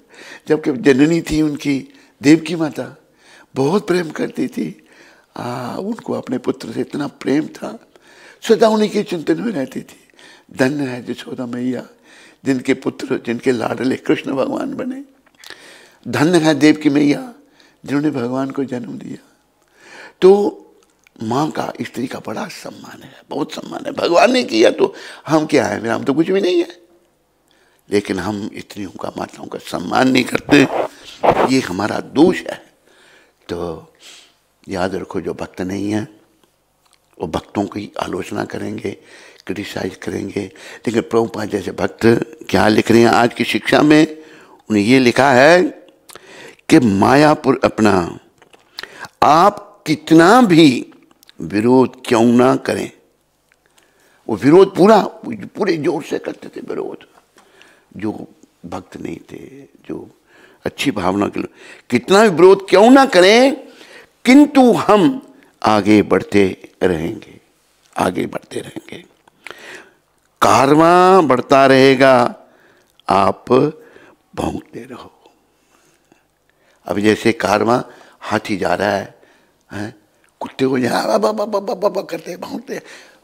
जबकि जननी थी उनकी देवकी माता, बहुत प्रेम करती थी। उनको अपने पुत्र से इतना प्रेम था, सदा उन्हीं के चिंतन में रहती थी। धन्य है यशोदा मैया जिनके पुत्र, जिनके लाडले कृष्ण भगवान बने। धन्य है देव की मैया जिन्होंने भगवान को जन्म दिया। तो माँ का, स्त्री का बड़ा सम्मान है, बहुत सम्मान है। भगवान ने किया तो हम क्या है, हम तो कुछ भी नहीं है, लेकिन हम स्त्रियों का, माताओं का सम्मान नहीं करते, ये हमारा दोष है। तो याद रखो, जो भक्त नहीं है वो भक्तों की आलोचना करेंगे, क्रिटिसाइज करेंगे, लेकिन प्रभुपाद जैसे भक्त क्या लिख रहे हैं आज की शिक्षा में, उन्हें ये लिखा है कि मायापुर अपना आप कितना भी विरोध क्यों ना करें। वो विरोध पूरे जोर से करते थे विरोध, जो भक्त नहीं थे, जो अच्छी भावना के लोग, कितना भी विरोध क्यों ना करें, किंतु हम आगे बढ़ते रहेंगे, आगे बढ़ते रहेंगे। कारवां बढ़ता रहेगा, आप भौंकते रहो। अब जैसे कारवां, हाथी जा रहा है, कुत्ते को जहाँ बाबा करते भौंकते,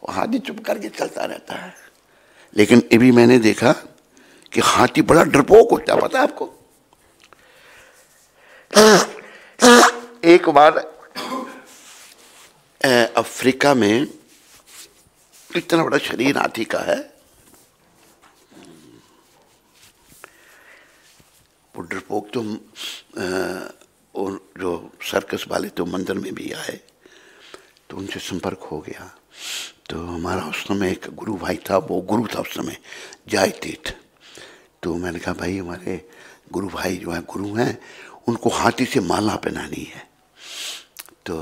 हाथी चुप करके चलता रहता है। लेकिन ये भी मैंने देखा कि हाथी बड़ा डरपोक होता है, पता है आपको। एक बार अफ्रीका में इतना बड़ा शरीर हाथी का है, वो डरपोक तो जो सर्कस वाले तो मंदिर में भी आए, तो उनसे संपर्क हो गया। तो हमारा उस समय एक गुरु भाई था, वो गुरु था उस समय, जय तीर्थ। तो मैंने कहा भाई हमारे गुरु भाई जो है गुरु हैं, उनको हाथी से माला पहनानी है। तो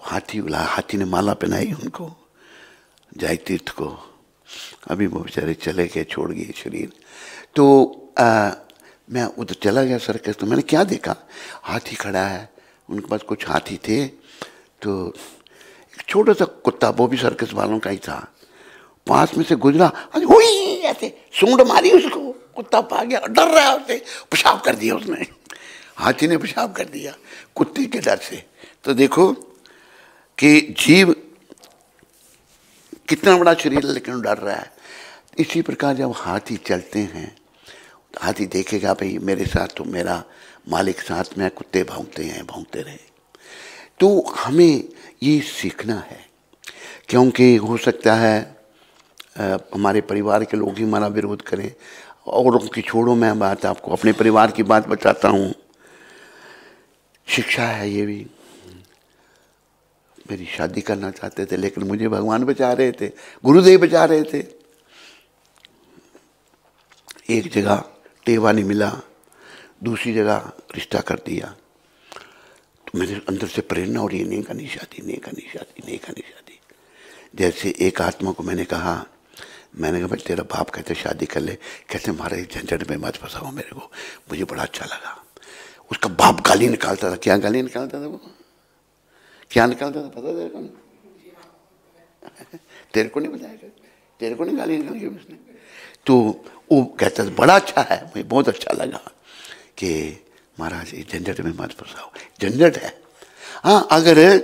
हाथी ने माला पहनाई उनको, जय तीर्थ को। अभी वो बेचारे चले गए, छोड़ गए शरीर। तो मैं उधर चला गया सर्कस, तो मैंने क्या देखा, हाथी खड़ा है, उनके पास कुछ हाथी थे। तो एक छोटा सा कुत्ता, वो भी सर्कस वालों का ही था, पास में से गुजरा, ऐसे सूंड मारी उसको, कुत्ता पा गया, डर रहा है उससे, पेशाब कर दिया उसने, हाथी ने पेशाब कर दिया कुत्ते के डर से। तो देखो कि जीव कितना बड़ा शरीर है लेकिन डर रहा है। इसी प्रकार जब हाथी चलते हैं, हाथी देखेगा भाई मेरे साथ तो मेरा मालिक साथ में, कुत्ते भौंकते हैं, भौंकते रहे। तो हमें ये सीखना है, क्योंकि हो सकता है हमारे परिवार के लोग ही हमारा विरोध करें। और उनकी छोड़ो, मैं बात आपको अपने परिवार की बात बताता हूँ, शिक्षा है ये भी। मेरी शादी करना चाहते थे, लेकिन मुझे भगवान बचा रहे थे, गुरुदेव बचा रहे थे। एक जगह टेवा नहीं मिला, दूसरी जगह रिश्ता कर दिया। तो मेरे अंदर से प्रेरणा हो रही है, नहीं करनी शादी, नहीं करनी शादी, नहीं करनी शादी। जैसे एक आत्मा को मैंने कहा भाई तेरा बाप कहते शादी कर ले, कहते हमारे झंझट में मत फंसाओ मेरे को। मुझे बड़ा अच्छा लगा। उसका बाप गाली निकालता था। क्या गाली निकालता था वो, क्या निकालता था पता तेरे को? तेरे को नहीं बताया, तेरे को नहीं गाली निकाली उसने। तो वो कहता था बड़ा अच्छा है, मुझे बहुत अच्छा लगा कि महाराज इस झंझट में मत फंसाओ, झंझट है। हाँ, अगर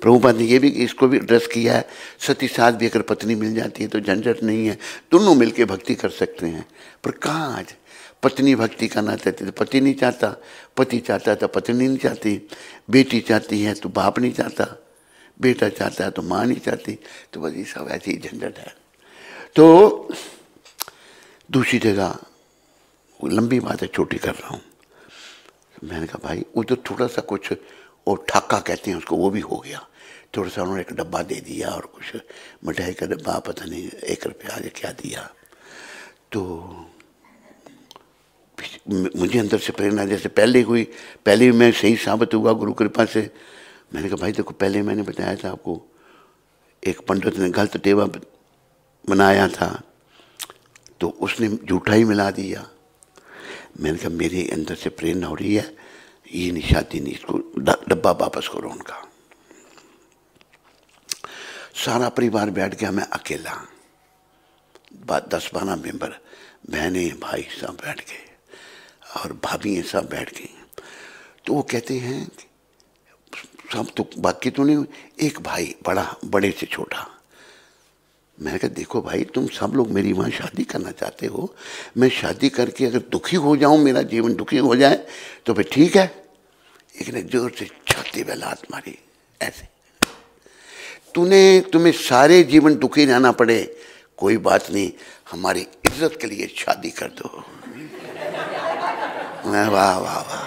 प्रभुपाद ने ये भी इसको भी एड्रेस किया है, सती साथ भी अगर पत्नी मिल जाती है तो झंझट नहीं है, दोनों मिलके भक्ति कर सकते हैं। पर कहाँ आज पत्नी भक्ति करना चाहती तो पति नहीं चाहता, पति चाहता तो पत्नी नहीं चाहती, बेटी चाहती है तो बाप नहीं चाहता, बेटा चाहता है तो माँ नहीं चाहती। तो बस ये सब ऐसी झंझट है। तो दूसरी जगह, लंबी बात है, छोटी कर रहा हूँ, मैंने कहा भाई उधर थोड़ा सा कुछ, और ठाका कहते हैं उसको, वो भी हो गया। थोड़ा सा उन्होंने एक डब्बा दे दिया और कुछ मिठाई का डब्बा, पता नहीं 1 रुपया क्या दिया। तो मुझे अंदर से प्रेरणा जैसे पहले हुई, पहले भी मैं सही साबित हुआ गुरु कृपा से। मैंने कहा भाई देखो, पहले मैंने बताया था आपको, एक पंडित ने गलत टेवा बनाया था तो उसने झूठा ही मिला दिया। मैंने कहा मेरे अंदर से प्रेरणा हो रही है, ये नहीं शादी नहीं, इसको डब्बा वापस करो उनका। सारा परिवार बैठ गया, मैं अकेला, 10-12 मेंबर, बहनें भाई सब बैठ गए और भाभी सब बैठ गई। तो वो कहते हैं सब तो बाकी तो नहीं, एक भाई बड़ा, बड़े से छोटा, मैंने कहा देखो भाई, तुम सब लोग मेरी वहाँ शादी करना चाहते हो, मैं शादी करके अगर दुखी हो जाऊं, मेरा जीवन दुखी हो जाए तो फिर ठीक है। एक ने जोर से छाती पे लात मारी, ऐसे तुम्हें सारे जीवन दुखी रहना पड़े, कोई बात नहीं, हमारी इज्जत के लिए शादी कर दो। वाह वाह वाह,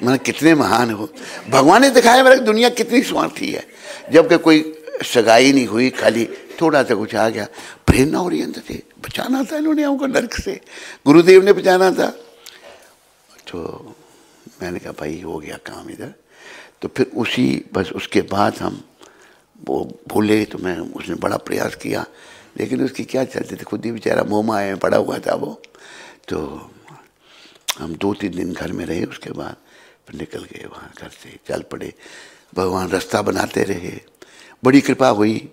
मैं कितने महान हो। भगवान ने दिखाया मेरा दुनिया कितनी स्वार्थी है। जबकि कोई सगाई नहीं हुई, खाली थोड़ा सा कुछ आ गया, प्रेरणा हो रही अंदर से, बचाना था इन्होंने हमको नरक से, गुरुदेव ने बचाना था। तो मैंने कहा भाई हो गया काम इधर। तो फिर बस उसके बाद हम वो भूले। तो उसने बड़ा प्रयास किया, लेकिन उसकी क्या चलते थे, खुद ही बेचारा मोह माया में पड़ा हुआ था वो। तो हम 2-3 दिन घर में रहे, उसके बाद फिर निकल गए वहाँ घर से, चल पड़े। भगवान रास्ता बनाते रहे, बड़ी कृपा हुई।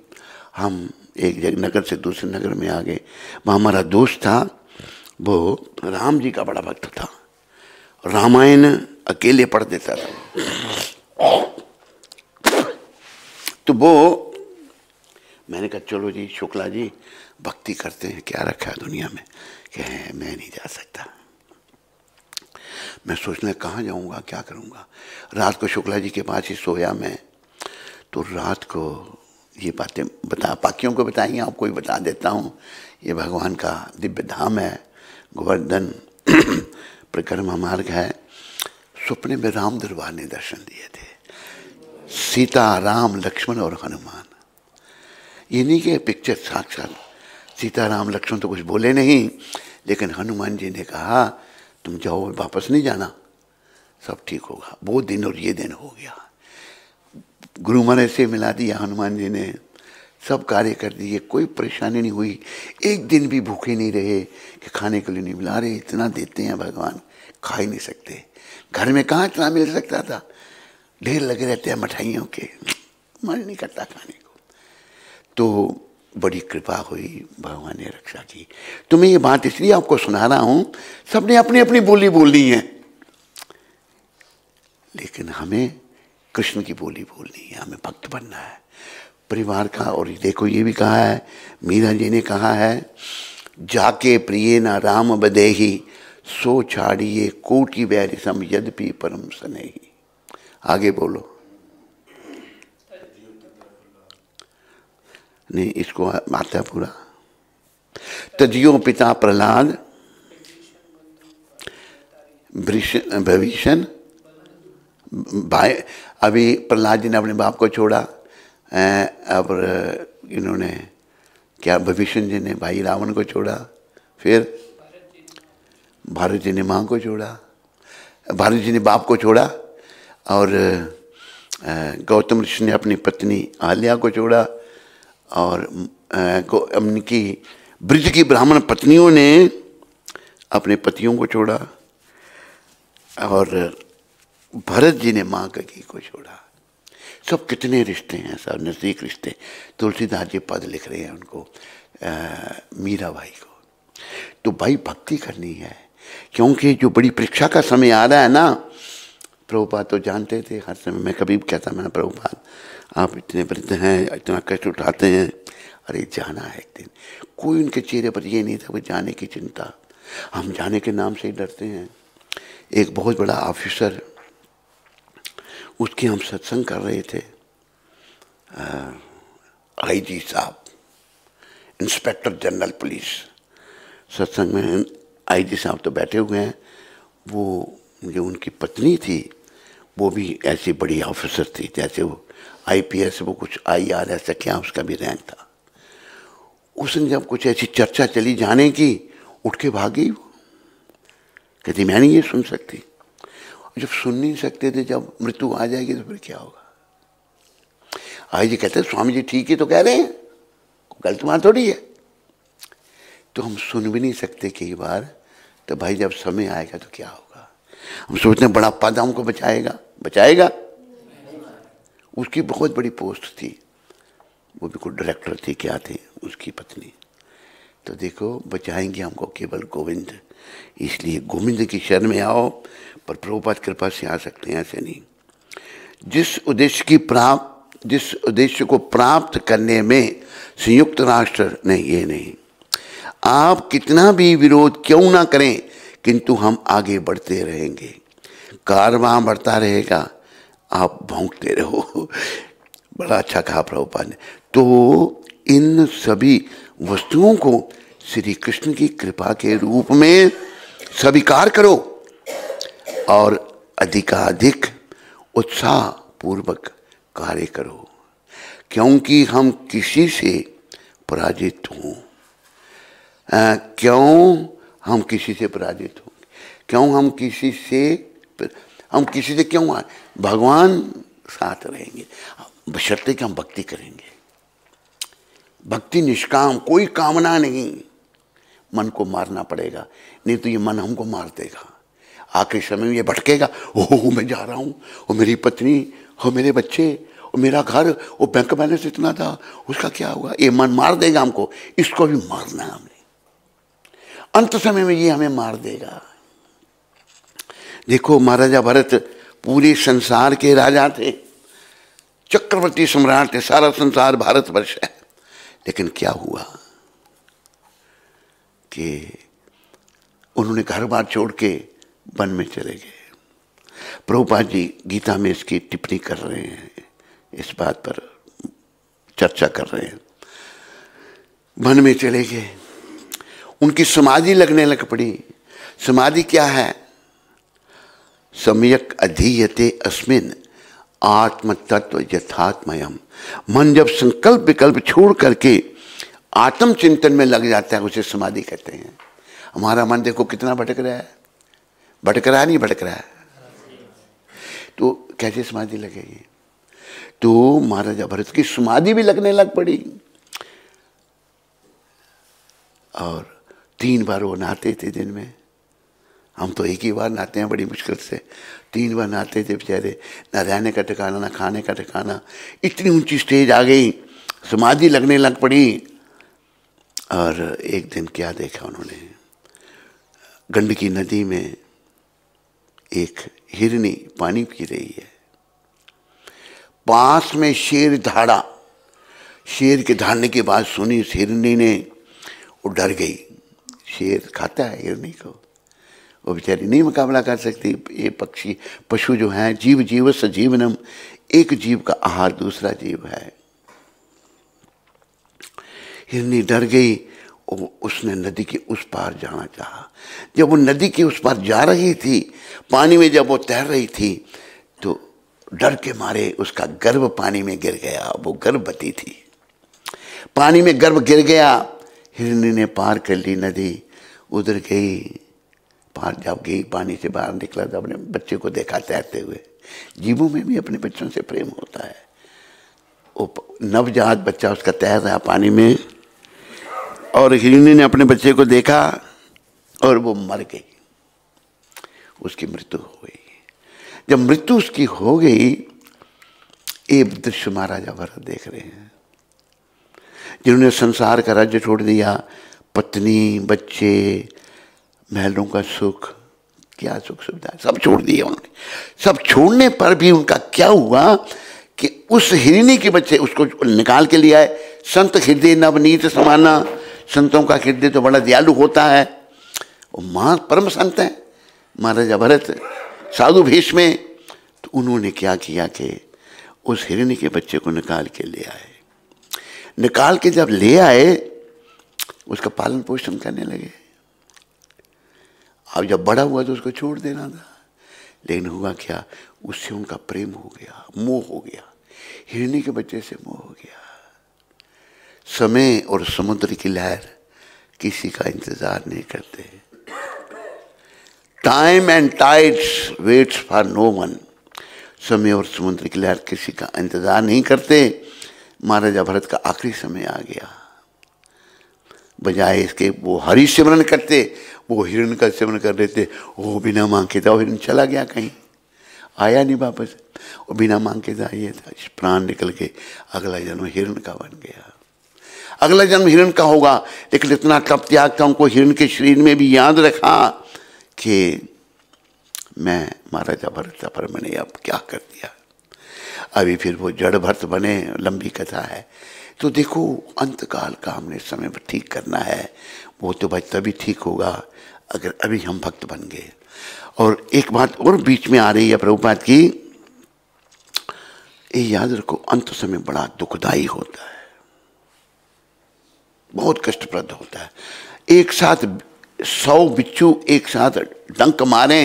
हम एक नगर से दूसरे नगर में आ गए। वहाँ हमारा दोस्त था, वो राम जी का बड़ा भक्त था, रामायण अकेले पढ़ देता था। तो वो मैंने कहा चलो जी शुक्ला जी भक्ति करते हैं, क्या रखा है दुनिया में। कहे मैं नहीं जा सकता। मैं सोचने कहाँ जाऊँगा, क्या करूँगा। रात को शुक्ला जी के पास ही सोया मैं। तो रात को ये बातें बाकियों को बताएंगे, आपको भी बता देता हूँ। ये भगवान का दिव्य धाम है, गोवर्धन परिक्रमा मार्ग है। सपने में राम दरबार ने दर्शन दिए थे, सीता राम लक्ष्मण और हनुमान। ये नहीं कि पिक्चर साक्षात सीता राम लक्ष्मण तो कुछ बोले नहीं, लेकिन हनुमान जी ने कहा तुम जाओ, वापस नहीं जाना, सब ठीक होगा। वो दिन और ये दिन हो गया। गुरु महाराज से मिला दिया हनुमान जी ने, सब कार्य कर दिए, कोई परेशानी नहीं हुई। एक दिन भी भूखे नहीं रहे कि खाने के लिए नहीं मिला रहे। इतना देते हैं भगवान, खा ही नहीं सकते। घर में कहाँ इतना मिल सकता था, ढेर लगे रहते हैं मिठाइयों के, मन नहीं करता खाने को। तो बड़ी कृपा हुई, भगवान ने रक्षा की। तो मैं ये बात इसलिए आपको सुना रहा हूँ, सबने अपनी अपनी बोली बोलनी है, लेकिन हमें कृष्ण की बोली बोलनी है, हमें भक्त बनना है परिवार का। और देखो ये भी कहा है, मीरा जी ने कहा है, जाके प्रिय न राम बदेही, सो छाड़िए कोटि बैरि सम यद्यपि परम स्नेही। आगे बोलो। नहीं, इसको आता है पूरा। तजियो पिता प्रहलाद भविष्य भाई। अभी प्रहलाद जी ने अपने बाप को छोड़ा, अब इन्होंने क्या, भविष्य जी ने भाई रावण को छोड़ा, फिर भारत जी ने माँ को छोड़ा, भारत जी ने बाप को छोड़ा, और गौतम ऋषि ने अपनी पत्नी आल्या को छोड़ा, और उनकी ब्रज की ब्राह्मण पत्नियों ने अपने पतियों को छोड़ा, और भरत जी ने माँ ककी को छोड़ा। सब कितने रिश्ते हैं, सब नज़दीक रिश्ते। तुलसीदास जी पद लिख रहे हैं उनको, मीरा भाई को। तो भाई भक्ति करनी है, क्योंकि जो बड़ी परीक्षा का समय आ रहा है ना। प्रभुपाद तो जानते थे, हर समय मैं कभी कहता, मैं प्रभुपाद आप इतने वृद्ध हैं, इतना कष्ट उठाते हैं, अरे जाना है एक दिन। कोई उनके चेहरे पर ये नहीं था कि जाने की चिंता, हम जाने के नाम से ही डरते हैं। एक बहुत बड़ा ऑफिसर, उसके हम सत्संग कर रहे थे, आईजी साहब, इंस्पेक्टर जनरल पुलिस, सत्संग में आईजी साहब तो बैठे हुए हैं। वो जो उनकी पत्नी थी, वो भी ऐसी बड़ी ऑफिसर थी, जैसे वो आईपीएस, वो कुछ आईआर ऐसा क्या उसका भी रैंक था। उसने जब कुछ ऐसी चर्चा चली जाने की, उठ के भागी वो, कहती मैं नहीं ये सुन सकती। जब सुन नहीं सकते थे, जब मृत्यु आ जाएगी तो फिर क्या होगा। आई जी कहते स्वामी जी ठीक ही तो कह रहे हैं, गलत बात थोड़ी है। तो हम सुन भी नहीं सकते कई बार। तो भाई जब समय आएगा तो क्या होगा। हम सोचते हैं बड़ा पद हमको बचाएगा, बचाएगा। उसकी बहुत बड़ी पोस्ट थी, वो भी कोई डायरेक्टर थी, क्या थी उसकी पत्नी। तो देखो बचाएंगे हमको केवल गोविंद। इसलिए गोविंद की शरण में आओ, पर प्रभुपाद कृपा से आ सकते हैं, ऐसे नहीं। जिस उद्देश्य की जिस उद्देश्य को प्राप्त करने में संयुक्त राष्ट्र नहीं, ये नहीं, आप कितना भी विरोध क्यों ना करें किंतु हम आगे बढ़ते रहेंगे, कारवां बढ़ता रहेगा, आप भौंकते रहो। बड़ा अच्छा कहा प्रभुपाद ने। तो इन सभी वस्तुओं को श्री कृष्ण की कृपा के रूप में स्वीकार करो और अधिकाधिक उत्साह पूर्वक कार्य करो, क्योंकि हम किसी से पराजित हों। क्यों हम किसी से पराजित हों? क्यों हम किसी से क्यों आए? भगवान साथ रहेंगे बशर्ते कि हम भक्ति करेंगे। भक्ति निष्काम, कोई कामना नहीं। मन को मारना पड़ेगा, नहीं तो ये मन हमको मार देगा। आखिरी समय में ये भटकेगा, ओह मैं जा रहा हूँ, और मेरी पत्नी, और मेरे बच्चे, और मेरा घर, और बैंक बैलेंस इतना था, उसका क्या हुआ? ये मन मार देगा हमको। इसको भी मारना है हमने। अंत समय में ये हमें मार देगा। देखो महाराजा भरत पूरे संसार के राजा थे, चक्रवर्ती सम्राट थे, सारा संसार भारतवर्ष है। लेकिन क्या हुआ कि उन्होंने घर बार छोड़ के वन में चले गए। प्रभुपाद जी गीता में इसकी टिप्पणी कर रहे हैं, इस बात पर चर्चा कर रहे हैं। वन में चले गए, उनकी समाधि लगने लग पड़ी। समाधि क्या है? सम्यक अधीयते अस्मिन आत्म तत्व यथात्मयम। मन जब संकल्प विकल्प छोड़ करके आत्म चिंतन में लग जाता है, उसे समाधि कहते हैं। हमारा मन देखो कितना भटक रहा है, भटक रहा है नहीं भटक रहा है, तो कैसे समाधि लगेगी? तो महाराजा भरत की समाधि भी लगने लग पड़ी। और 3 बार वो नहाते थे दिन में। हम तो एक ही बार नहाते हैं बड़ी मुश्किल से, 3 बार नहाते थे बेचारे। ना रहने का ठिकाना, ना खाने का ठिकाना। इतनी ऊंची स्टेज आ गई, समाधि लगने लग पड़ी। और एक दिन क्या देखा उन्होंने, गंडकी नदी में एक हिरनी पानी पी रही है, पास में शेर धाड़ा। शेर के धाड़ने की बात सुनी उस हिरनी ने, वो डर गई। शेर खाता है हिरनी को, वो बेचारी नहीं मुकाबला कर सकती। ये पक्षी पशु जो हैं, जीव जीवस्य जीवनम, एक जीव का आहार दूसरा जीव है। हिरनी डर गई, उसने नदी के उस पार जाना चाहा। जब वो नदी के उस पार जा रही थी, पानी में जब वो तैर रही थी, तो डर के मारे उसका गर्भ पानी में गिर गया। वो गर्भवती थी, पानी में गर्भ गिर गया। हिरनी ने पार कर ली नदी, उधर गई। पार जब गई, पानी से बाहर निकला तो अपने बच्चे को देखा तैरते हुए। जीवों में भी अपने बच्चों से प्रेम होता है। वो नवजात बच्चा उसका तैर रहा पानी में, और हिरनी ने अपने बच्चे को देखा और वो मर गई। उसकी मृत्यु हो गई। जब मृत्यु उसकी हो गई, ये दृश्य महाराजा भरत देख रहे हैं, जिन्होंने संसार का राज्य छोड़ दिया, पत्नी, बच्चे, महलों का सुख, क्या सुख सुविधा सब छोड़ दिया उन्होंने। सब छोड़ने पर भी उनका क्या हुआ कि उस हिरनी के बच्चे उसको निकाल के लिया है। संत हृदय नवनीत समाना, संतों का हृदय तो बड़ा दयालु होता है। वो मां परम संत है महाराजा भरत, साधु भेष में। तो उन्होंने क्या किया कि उस हिरनी के बच्चे को निकाल के ले आए। निकाल के जब ले आए, उसका पालन पोषण करने लगे। अब जब बड़ा हुआ तो उसको छोड़ देना था, लेकिन हुआ क्या, उससे उनका प्रेम हो गया, मोह हो गया। हिरनी के बच्चे से मोह हो गया। समय और समुद्र की लहर किसी का इंतजार नहीं करते। Time and tides waits for no one. समय और समुद्र की लहर किसी का इंतजार नहीं करते। महाराजा भरत का आखिरी समय आ गया। बजाय इसके वो हरि सिमरन करते, वो हिरण का सिमरन कर देते। वो बिना मांगे था, हिरण चला गया कहीं, आया नहीं वापस। वो बिना मांगे था, ये था, प्राण निकल के अगला जन्म हिरण का बन गया। अगला जन्म हिरण का होगा। लेकिन इतना तप त्याग था उनको, हिरण के शरीर में भी याद रखा कि मैं महाराजा भरत था, पर मैंने अब क्या कर दिया। अभी फिर वो जड़ भरत बने, लंबी कथा है। तो देखो अंतकाल का हमने समय पर ठीक करना है। वो तो भाई तभी ठीक होगा अगर अभी हम भक्त बन गए। और एक बात और बीच में आ रही है प्रभुपाद की, ये याद रखो, अंत समय बड़ा दुखदाई होता है, बहुत कष्टप्रद होता है। एक साथ 100 बिच्छू एक साथ डंक मारे,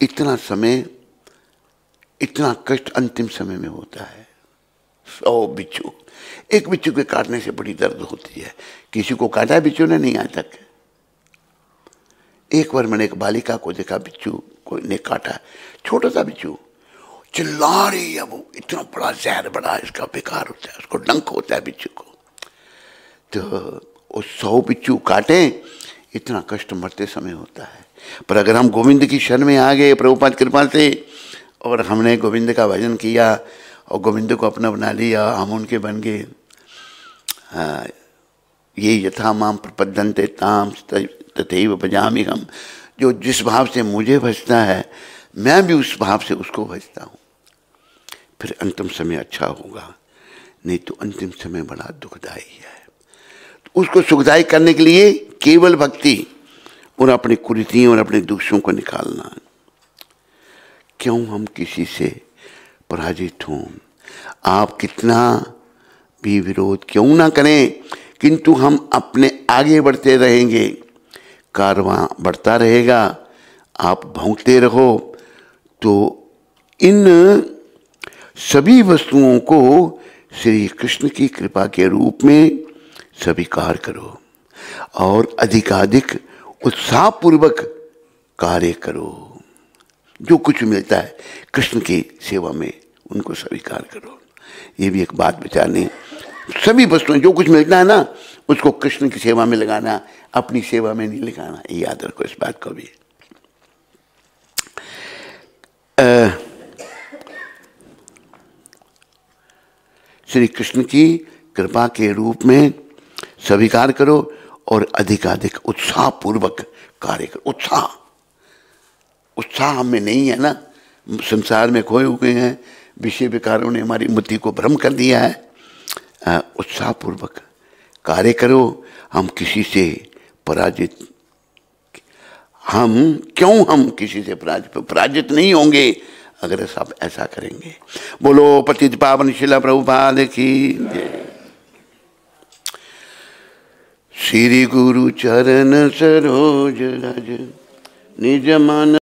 इतना समय, इतना कष्ट अंतिम समय में होता है। 100 बिच्छू, एक बिच्छू के काटने से बड़ी दर्द होती है। किसी को काटा बिच्छू ने? नहीं आज तक। एक बार मैंने एक बालिका को देखा, बिच्छू को ने काटा, छोटा सा बिच्छू, चिल्ला रही है वो, इतना बड़ा जहर बड़ा इसका, बेकार होता है, उसको डंक होता है बिच्छू को। तो वो 100 बिच्छू काटे, इतना कष्ट मरते समय होता है। पर अगर हम गोविंद की शरण में आ गए प्रभुपाद कृपा से, और हमने गोविंद का भजन किया और गोविंद को अपना बना लिया, हम उनके बन गए। ये यथा माम प्रपद्यन्ते ताम तथैव भजामि हम। जो जिस भाव से मुझे भजता है, मैं भी उस भाव से उसको भजता हूँ, फिर अंतिम समय अच्छा होगा। नहीं तो अंतिम समय बड़ा दुखदाई है। तो उसको सुखदाई करने के लिए केवल भक्ति और अपनी कुरीतियों और अपने दोषों को निकालना। क्यों हम किसी से पराजित हों, आप कितना भी विरोध क्यों ना करें, किंतु हम अपने आगे बढ़ते रहेंगे, कारवां बढ़ता रहेगा, आप भौंकते रहो। तो इन सभी वस्तुओं को श्री कृष्ण की कृपा के रूप में स्वीकार करो और अधिकाधिक उत्साहपूर्वक कार्य करो। जो कुछ मिलता है कृष्ण की सेवा में, उनको स्वीकार करो। ये भी एक बात विचारनी, सभी वस्तुएं जो कुछ मिलता है ना, उसको कृष्ण की सेवा में लगाना, अपनी सेवा में नहीं लगाना। ये याद रखो इस बात को भी। श्री कृष्ण की कृपा के रूप में स्वीकार करो और अधिकाधिक उत्साहपूर्वक कार्य करो। उत्साह हम में नहीं है ना, संसार में खोए हुए हैं, विषय विकारों ने हमारी बुद्धि को भ्रम कर दिया है। उत्साहपूर्वक कार्य करो। हम किसी से पराजित, हम किसी से पराजित नहीं होंगे अगर सब ऐसा करेंगे। बोलो पतित पावन शिला प्रभुपाद की जय। श्री गुरु चरण सरोज रज निज मन